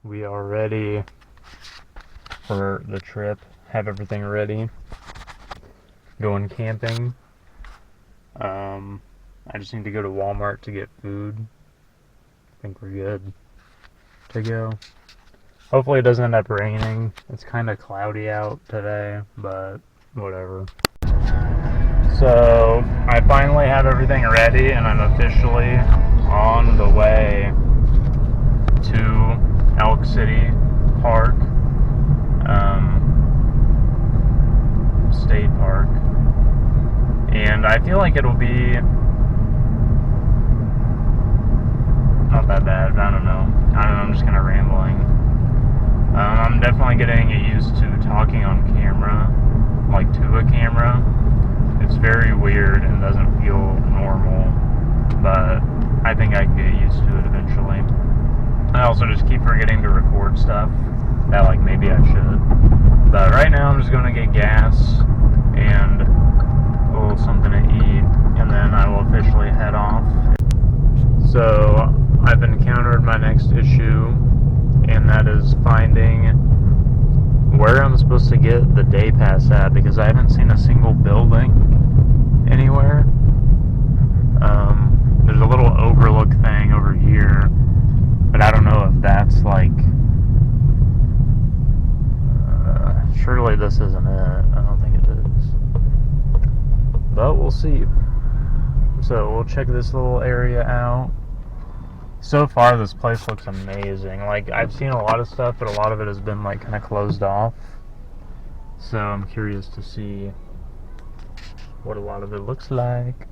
We are ready for the trip. Have everything ready. Going camping. I just need to go to Walmart to get food. I think we're good to go. Hopefully it doesn't end up raining. It's kind of cloudy out today, but whatever. So I finally have everything ready and I'm officially on the way to Elk City Park, State Park, and I feel like it'll be not that bad. I don't know, I'm just kind of rambling. I'm definitely getting used to talking on camera, like to a camera. It's very weird and doesn't feel normal, but I think I can get used to it eventually. I also just keep forgetting to record stuff that like maybe I should. But right now I'm just going to get gas and a little something to eat, and then I will officially head off. So I've encountered my next issue, and that is finding where I'm supposed to get the day pass at, because I haven't seen a single building anywhere. There's a little overlook thing over here, but I don't know if that's like surely this isn't it. I don't think it is, but we'll see. So we'll check this little area out. So far this place looks amazing. Like, I've seen a lot of stuff, but a lot of it has been like kind of closed off, so I'm curious to see what a lot of it looks like.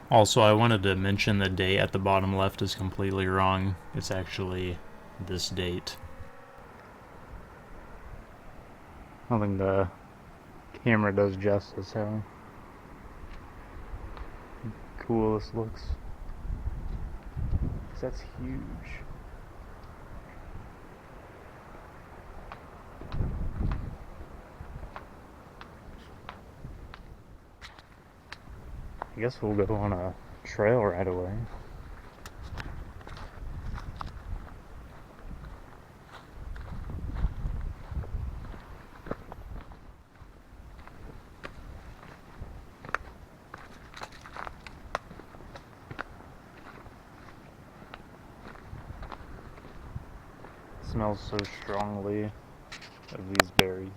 Also, I wanted to mention the date at the bottom left is completely wrong. It's actually this date. I don't think the camera does justice how cool this looks. That's huge. I guess we'll go on a trail right away. It smells so strongly of these berries.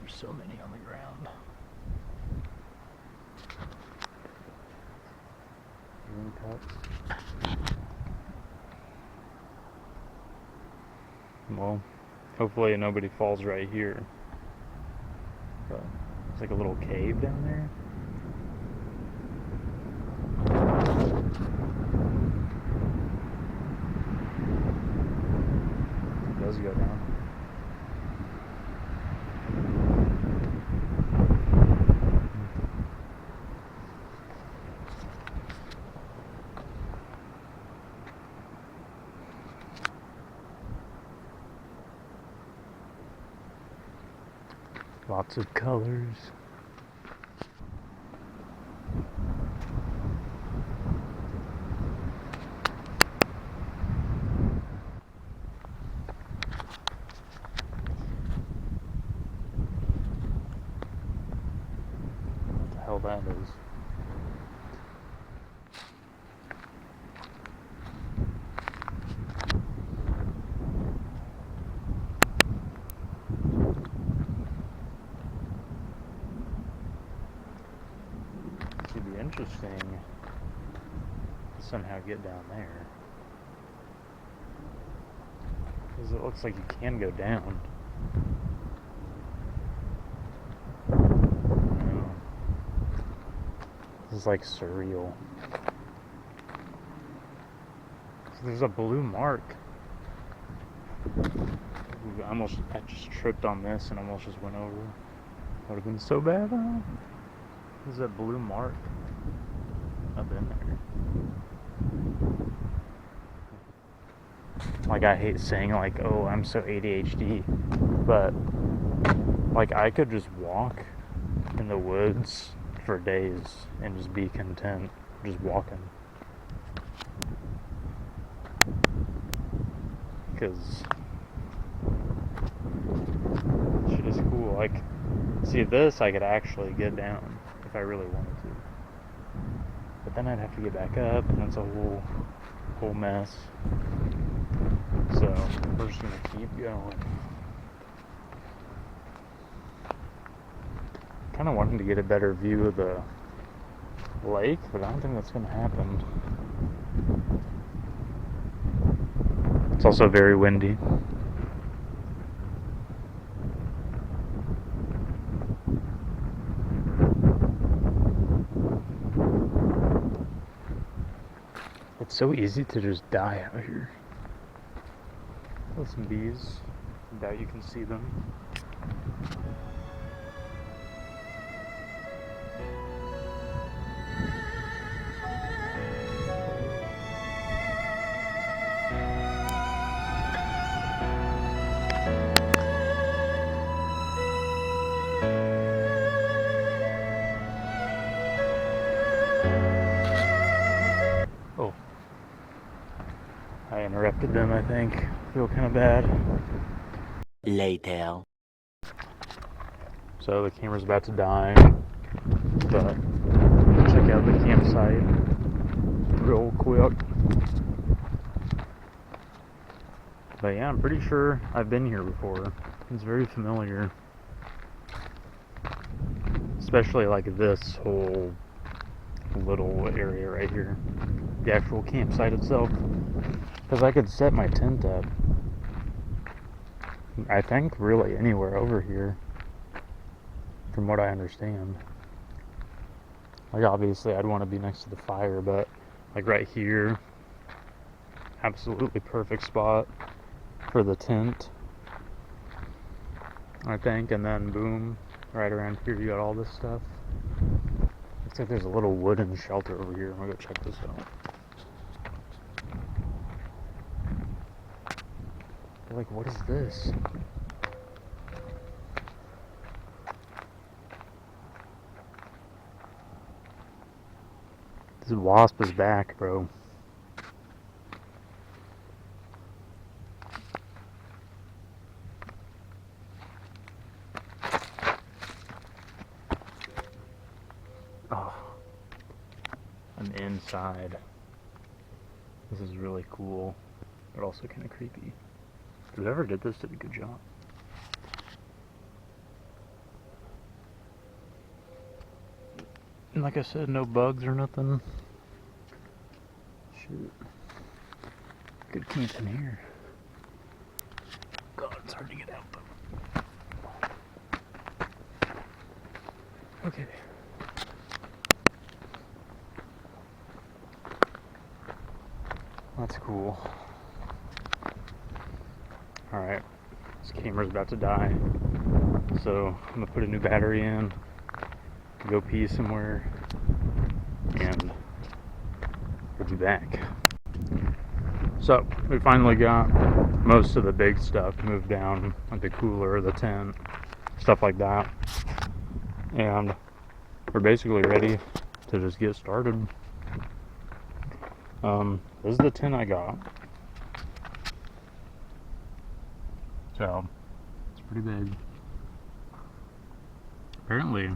There's so many on the ground. Green cups. Well, hopefully nobody falls right here. But it's like a little cave down there. It does go down. Lots of colors. What the hell that is? It'd be interesting to somehow get down there, because it looks like you can go down. This is like surreal. There's a blue mark. I just tripped on this and almost just went over. Would have been so bad. There's that blue mark up in there. Like, I hate saying like, oh, I'm so ADHD, but Like, I could just walk in the woods for days and just be content just walking. Because shit is cool. Like, see, this I could actually get down if I really wanted to. But then I'd have to get back up, and it's a whole mess. So we're just gonna keep going. Kind of wanting to get a better view of the lake, but I don't think that's gonna happen. It's also very windy. It's so easy to just die out here. There's some bees. I doubt you can see them. Oh. I interrupted them, I think. I feel kind of bad. Later. So the camera's about to die, but check out the campsite real quick. But yeah, I'm pretty sure I've been here before. It's very familiar. Especially like this whole little area right here. The actual campsite itself. Because I could set my tent up, I think, really anywhere over here, from what I understand. Like, obviously I'd want to be next to the fire, but like right here, absolutely perfect spot for the tent, I think. And then boom, right around here you got all this stuff. Looks like there's a little wooden shelter over here. I'm gonna go check this out. Like, what is this? This wasp is back, bro. Oh, I'm inside. This is really cool, but also kind of creepy. Whoever did this did a good job. And like I said, no bugs or nothing. Shoot. Good camp in here. God, it's hard to get out though. Okay. That's cool. Alright. This camera's about to die. So I'm gonna put a new battery in, go pee somewhere, and we'll be back. So we finally got most of the big stuff moved down, like the cooler, the tent, stuff like that, and we're basically ready to just get started. This is the tent I got, so it's pretty big. Apparently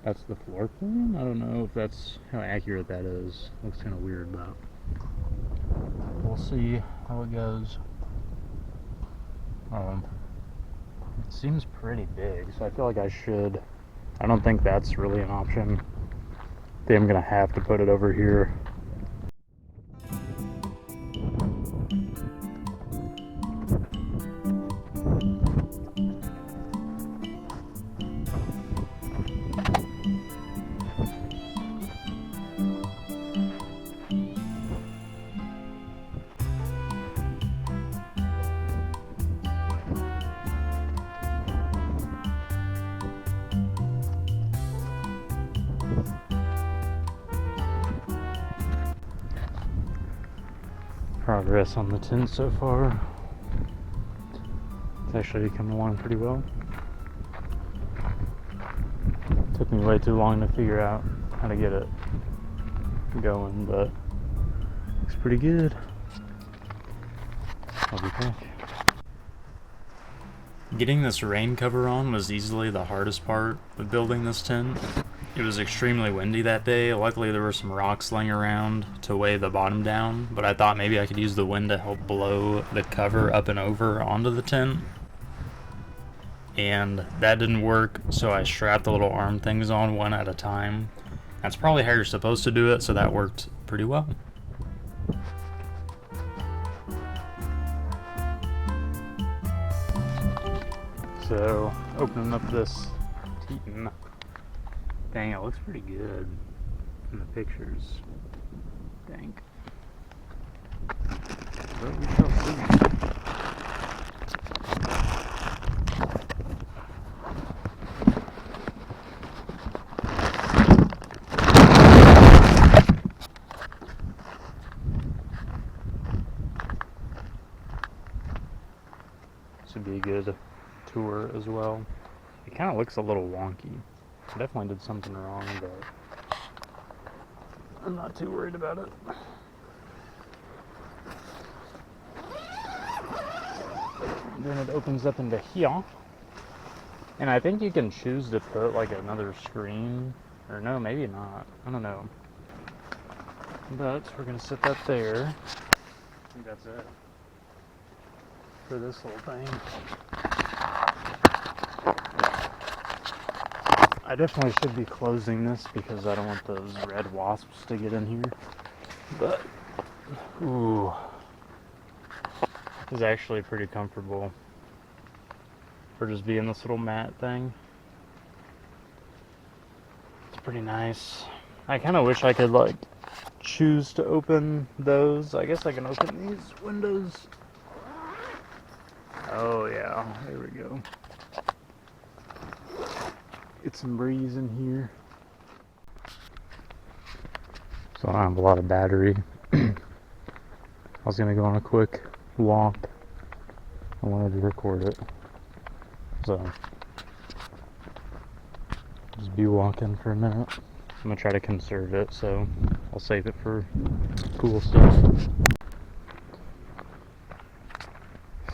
that's the floor plan. I don't know if that's how accurate that is. Looks kind of weird, but we'll see how it goes. It seems pretty big, so I feel like I don't think that's really an option. I think I'm gonna have to put it over here. Progress on the tent so far. It's actually coming along pretty well. Took me way too long to figure out how to get it going, but looks pretty good. I'll be back. Getting this rain cover on was easily the hardest part of building this tent. It was extremely windy that day. Luckily there were some rocks laying around to weigh the bottom down, but I thought maybe I could use the wind to help blow the cover up and over onto the tent. And that didn't work, so I strapped the little arm things on one at a time. That's probably how you're supposed to do it, so that worked pretty well. So, opening up this Teton. Dang, it looks pretty good in the pictures. Dang. But we shall see. This would be a good tour as well. It kind of looks a little wonky. I definitely did something wrong, but I'm not too worried about it. Then it opens up into here. And I think you can choose to put like another screen. Or no, maybe not. I don't know. But we're going to set that there. I think that's it for this whole thing. I definitely should be closing this because I don't want those red wasps to get in here. But, ooh, this is actually pretty comfortable for just being this little mat thing. It's pretty nice. I kind of wish I could like choose to open those. I guess I can open these windows. Oh yeah, there we go. Get some breeze in here. So I don't have a lot of battery. I was gonna go on a quick walk. I wanted to record it. So just be walking for a minute. I'm gonna try to conserve it, so I'll save it for cool stuff.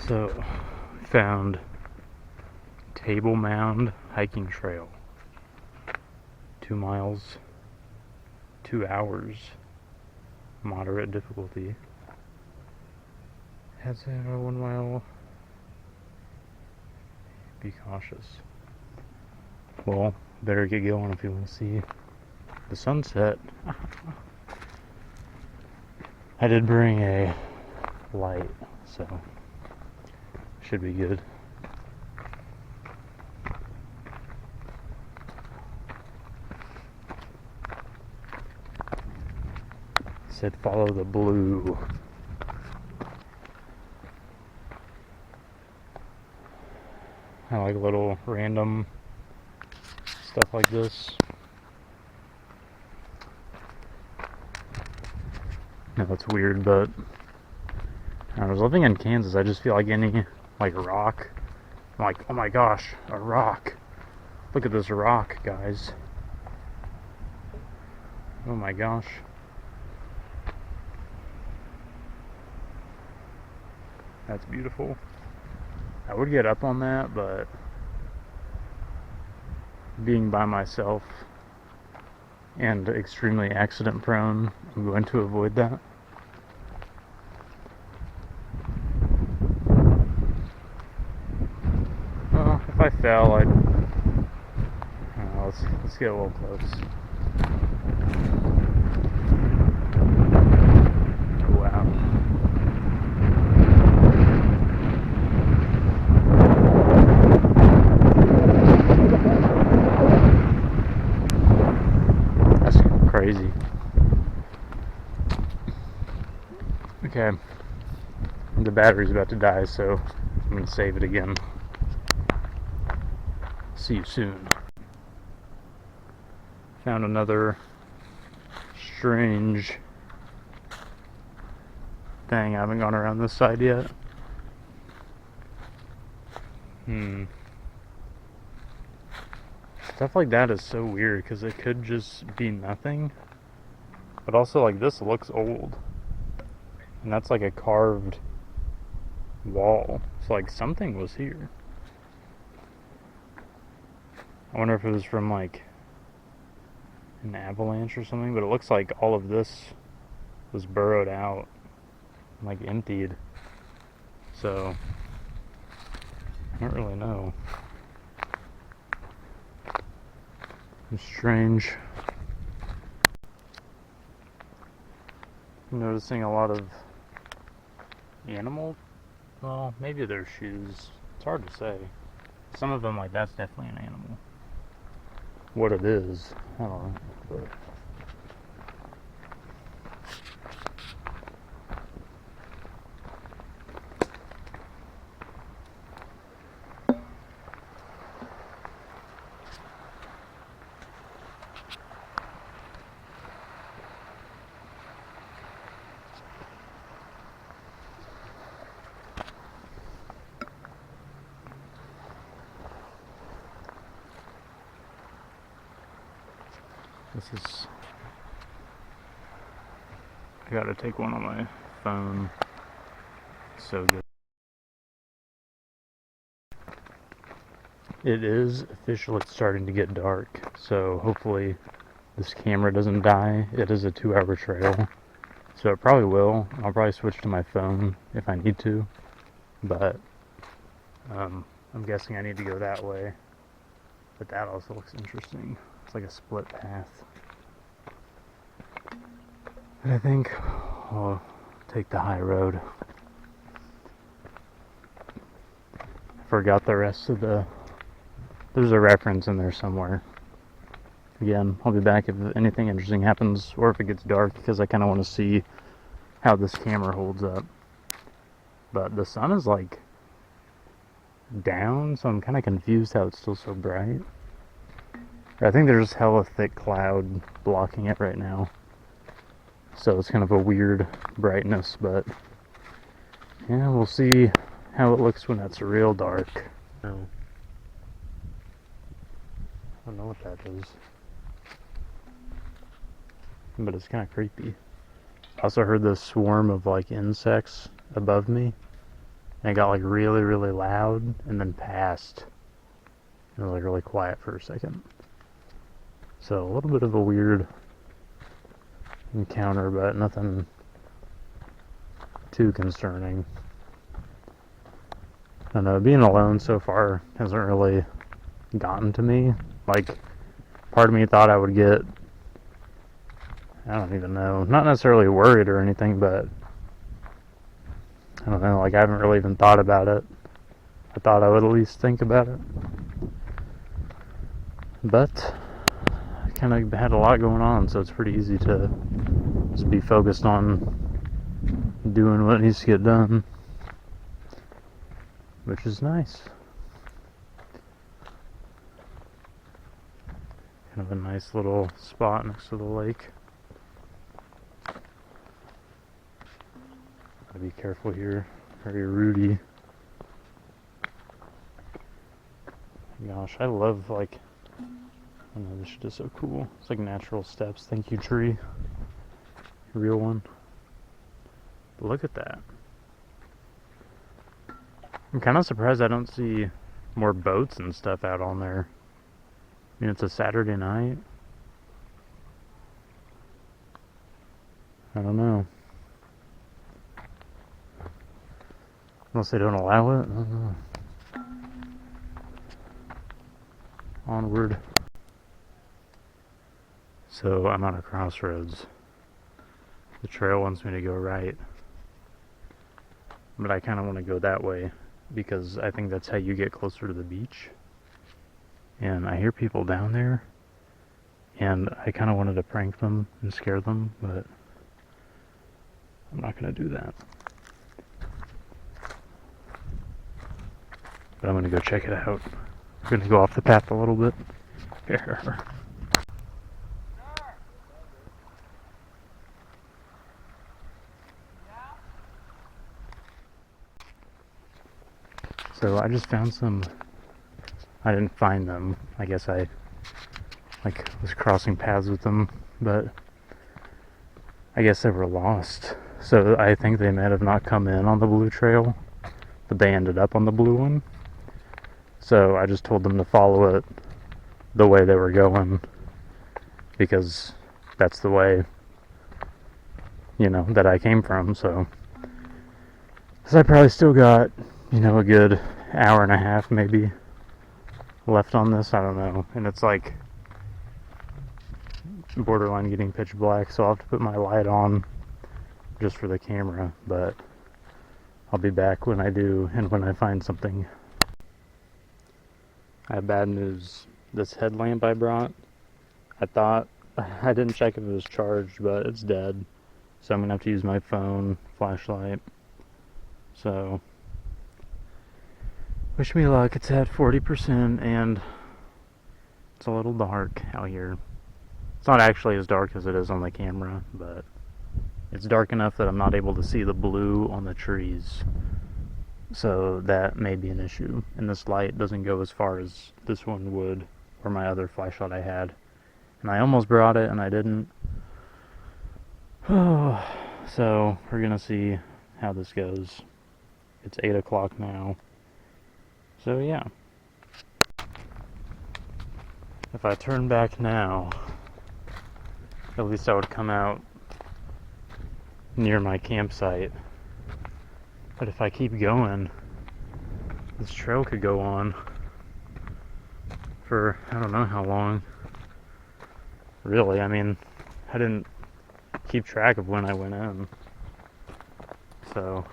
So found Table Mound hiking trail. 2 miles, 2 hours, moderate difficulty. Has a 1 mile. Be cautious. Well, better get going if you want to see the sunset. I did bring a light, so should be good. Said follow the blue. I like little random stuff like this. No, it's weird, but I was living in Kansas. I just feel like any like rock. I'm like, oh my gosh, a rock! Look at this rock, guys. Oh my gosh. That's beautiful. I would get up on that, but being by myself and extremely accident prone, I'm going to avoid that. Well, if I fell, I'd... let's get a little close. Wow. Crazy. Okay, the battery's about to die, so I'm gonna save it again. See you soon. Found another strange thing. I haven't gone around this side yet. Stuff like that is so weird because it could just be nothing. But also, like, this looks old. And that's like a carved wall. So, like, something was here. I wonder if it was from, like, an avalanche or something. But it looks like all of this was burrowed out and, like, emptied. So, I don't really know. It's strange. I'm noticing a lot of animal. Well, maybe they're shoes. It's hard to say. Some of them, like, that's definitely an animal. What it is, I don't know. But this is. I gotta take one on my phone. It's so good. It is officially starting to get dark, so hopefully this camera doesn't die. It is a 2-hour trail, so it probably will. I'll probably switch to my phone if I need to, but I'm guessing I need to go that way. But that also looks interesting. It's like a split path. But I think I'll take the high road. Forgot the rest of the. There's a reference in there somewhere. Again, I'll be back if anything interesting happens or if it gets dark because I kind of want to see how this camera holds up. But the sun is like down, so I'm kind of confused how it's still so bright. I think there's hella thick cloud blocking it right now. So it's kind of a weird brightness, but yeah, we'll see how it looks when it's real dark. No. I don't know what that is. But it's kind of creepy. I also heard this swarm of like insects above me. And it got like really, really loud and then passed. And it was like really quiet for a second. So a little bit of a weird encounter, but nothing too concerning. I don't know, being alone so far hasn't really gotten to me. Like, part of me thought I would get, I don't even know, not necessarily worried or anything, but I don't know, like I haven't really even thought about it. I thought I would at least think about it. But I kind of had a lot going on, so it's pretty easy to just be focused on doing what needs to get done, which is nice. Kind of a nice little spot next to the lake. Gotta be careful here. Very rooty. Gosh, I love like, I don't know, this shit is so cool. It's like natural steps. Thank you, tree. Real one. But look at that. I'm kind of surprised I don't see more boats and stuff out on there. I mean, it's a Saturday night. I don't know. Unless they don't allow it. I don't know. Onward. So I'm at a crossroads. The trail wants me to go right. But I kind of want to go that way because I think that's how you get closer to the beach. And I hear people down there. And I kind of wanted to prank them and scare them, but I'm not going to do that. But I'm going to go check it out. I'm going to go off the path a little bit. So I just found some. I didn't find them. I guess I was crossing paths with them, but I guess they were lost. So I think they might have not come in on the blue trail, but they ended up on the blue one. So I just told them to follow it the way they were going, because that's the way, that I came from. So I probably still got, a good hour and a half maybe left on this. I don't know. And it's like borderline getting pitch black, so I'll have to put my light on just for the camera, but I'll be back when I do and when I find something. I have bad news. This headlamp I brought, I didn't check if it was charged, but it's dead. So I'm gonna have to use my phone flashlight. So wish me luck. It's at 40% and it's a little dark out here. It's not actually as dark as it is on the camera, but it's dark enough that I'm not able to see the blue on the trees. So that may be an issue. And this light doesn't go as far as this one would, or my other flashlight I had. And I almost brought it and I didn't. So we're gonna see how this goes. It's 8 o'clock now. So yeah. If I turn back now, at least I would come out near my campsite. But if I keep going, this trail could go on for I don't know how long. Really, I mean, I didn't keep track of when I went in. So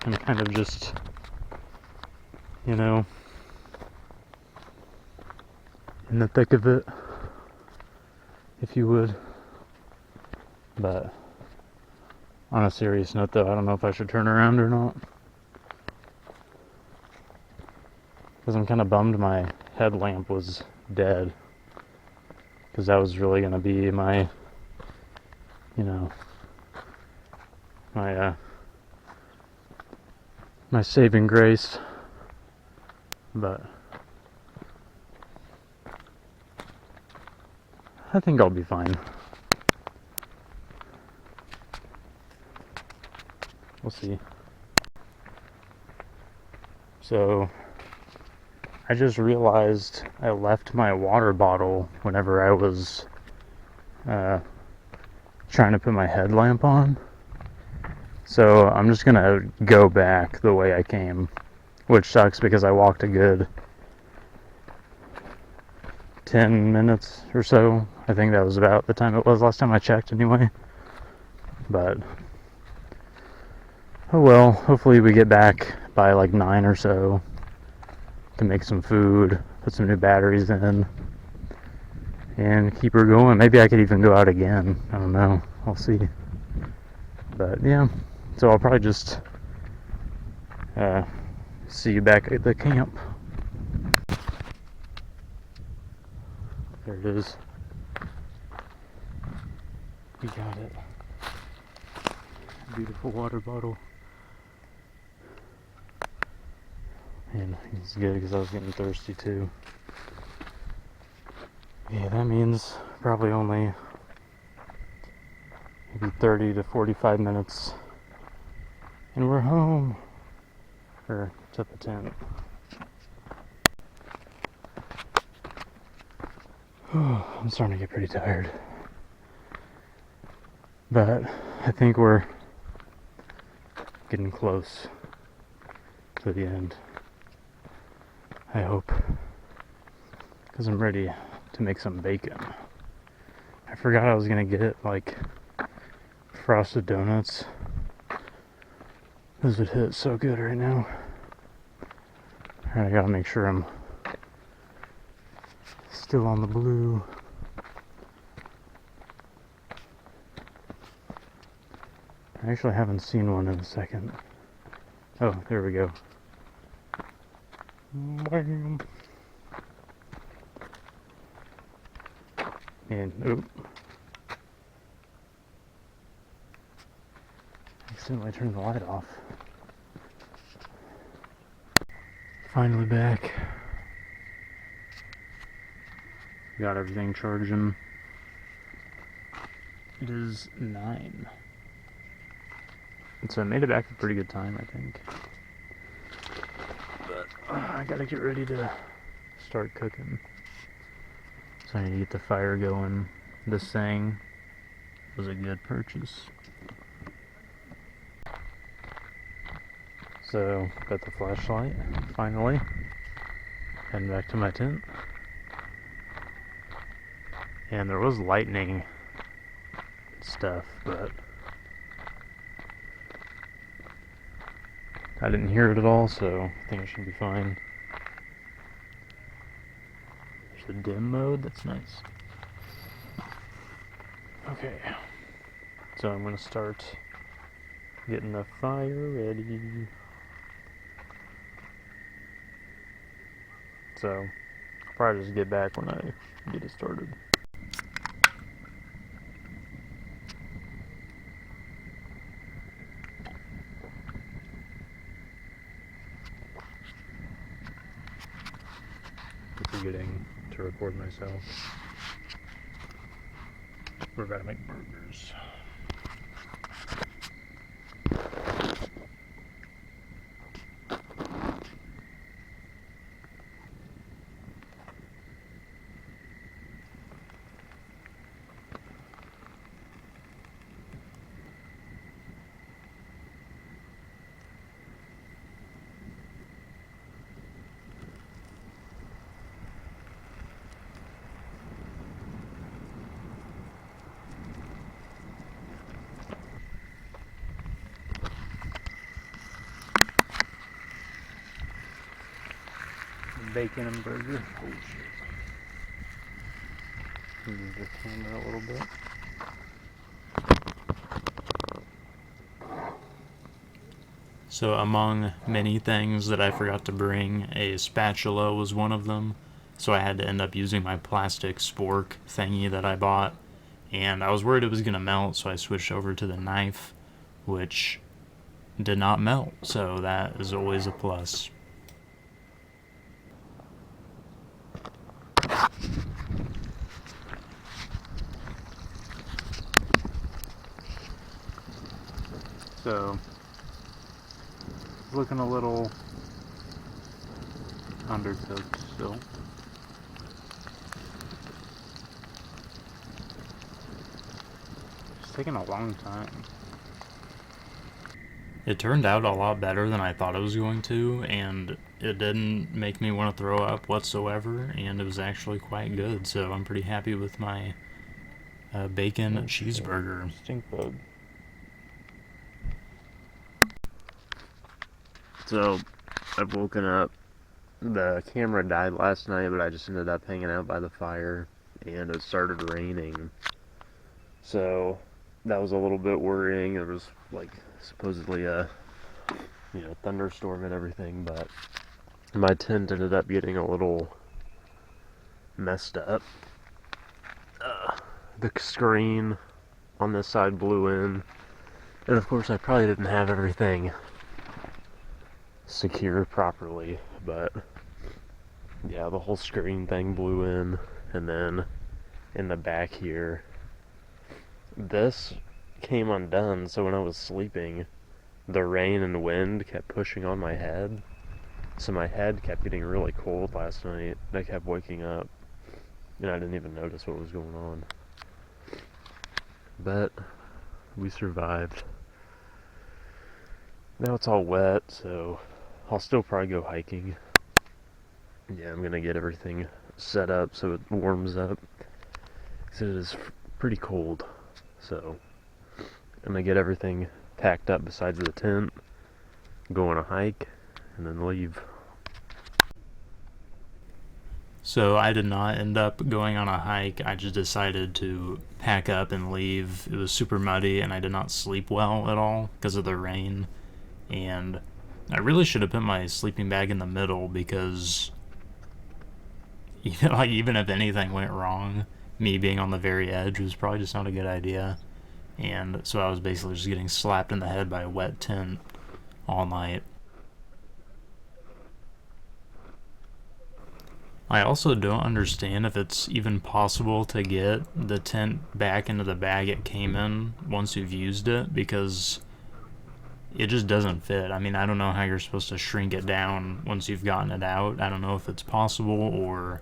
I'm kind of just, in the thick of it, if you would. But on a serious note though, I don't know if I should turn around or not, because I'm kind of bummed my headlamp was dead, because that was really going to be my, my saving grace. But I think I'll be fine. We'll see. So I just realized I left my water bottle whenever I was trying to put my headlamp on. So I'm just gonna go back the way I came, which sucks because I walked a good 10 minutes or so. I think that was about the time it was last time I checked anyway. But oh well, hopefully we get back by like 9 or so to make some food, put some new batteries in, and keep her going. Maybe I could even go out again. I don't know. I'll see. But yeah, so I'll probably just see you back at the camp. There it is. We got it. Beautiful water bottle. And it's good because I was getting thirsty too. Yeah, that means probably only maybe 30 to 45 minutes and we're home, or to the tent. I'm starting to get pretty tired, but I think we're getting close to the end. I hope, because I'm ready to make some bacon. I forgot I was gonna get like frosted donuts. Those would hit so good right now. Alright, I gotta make sure I'm still on the blue. I actually haven't seen one in a second. Oh, there we go. Bam. And oop. Accidentally turned the light off. Finally back. Got everything charging. It is 9. So I made it back a pretty good time, I think. But I gotta get ready to start cooking. So I need to get the fire going. This thing was a good purchase. So, got the flashlight, finally. Heading back to my tent. And there was lightning stuff, but I didn't hear it at all, so I think it should be fine. There's the dim mode, that's nice. Okay, so I'm gonna start getting the fire ready. So, I'll probably just get back when I get it started. Forgetting to record myself. We're about to make burgers. Bacon and burger. Oh shit. Move the camera a little bit. So among many things that I forgot to bring, a spatula was one of them. So I had to end up using my plastic spork thingy that I bought. And I was worried it was going to melt, so I switched over to the knife, which did not melt. So that is always a plus. So, it's looking a little undercooked still. It's taking a long time. It turned out a lot better than I thought it was going to, and it didn't make me want to throw up whatsoever, and it was actually quite good, so I'm pretty happy with my bacon cheeseburger. Stink bug. So, I've woken up. The camera died last night, but I just ended up hanging out by the fire, and it started raining. So, that was a little bit worrying. There was, like, supposedly a, thunderstorm and everything, but my tent ended up getting a little messed up. The screen on this side blew in, and of course I probably didn't have everything secure properly, but yeah, the whole screen thing blew in, and then in the back here, this came undone, so when I was sleeping, the rain and wind kept pushing on my head, so my head kept getting really cold last night, and I kept waking up, and I didn't even notice what was going on. But we survived. Now it's all wet, so I'll still probably go hiking. Yeah, I'm gonna get everything set up so it warms up, because it is pretty cold. So I'm gonna get everything packed up besides the tent, go on a hike, and then leave. So I did not end up going on a hike. I just decided to pack up and leave. It was super muddy, and I did not sleep well at all because of the rain. And I really should have put my sleeping bag in the middle, because even if anything went wrong, me being on the very edge was probably just not a good idea. And so I was basically just getting slapped in the head by a wet tent all night. I also don't understand if it's even possible to get the tent back into the bag it came in once you've used it, because it just doesn't fit. I mean, I don't know how you're supposed to shrink it down once you've gotten it out. I don't know if it's possible or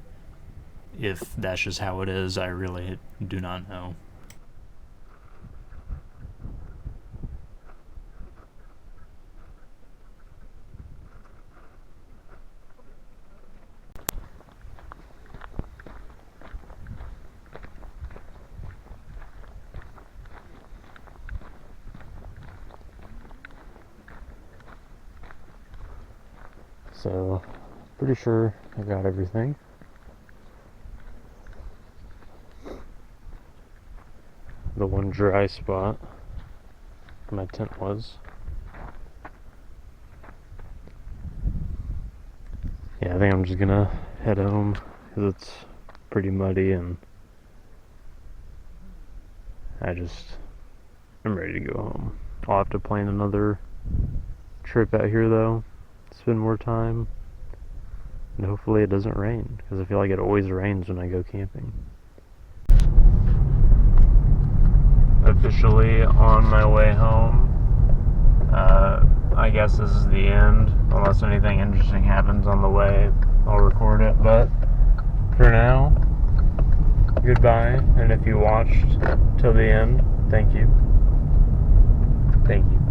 if that's just how it is. I really do not know. So, pretty sure I got everything. The one dry spot where my tent was. Yeah, I think I'm just gonna head home because it's pretty muddy and I'm ready to go home. I'll have to plan another trip out here though, spend more time, and hopefully it doesn't rain because I feel like it always rains when I go camping. Officially on my way home. I guess this is the end. Unless anything interesting happens on the way, I'll record it. But for now, goodbye. And if you watched till the end, thank you. Thank you.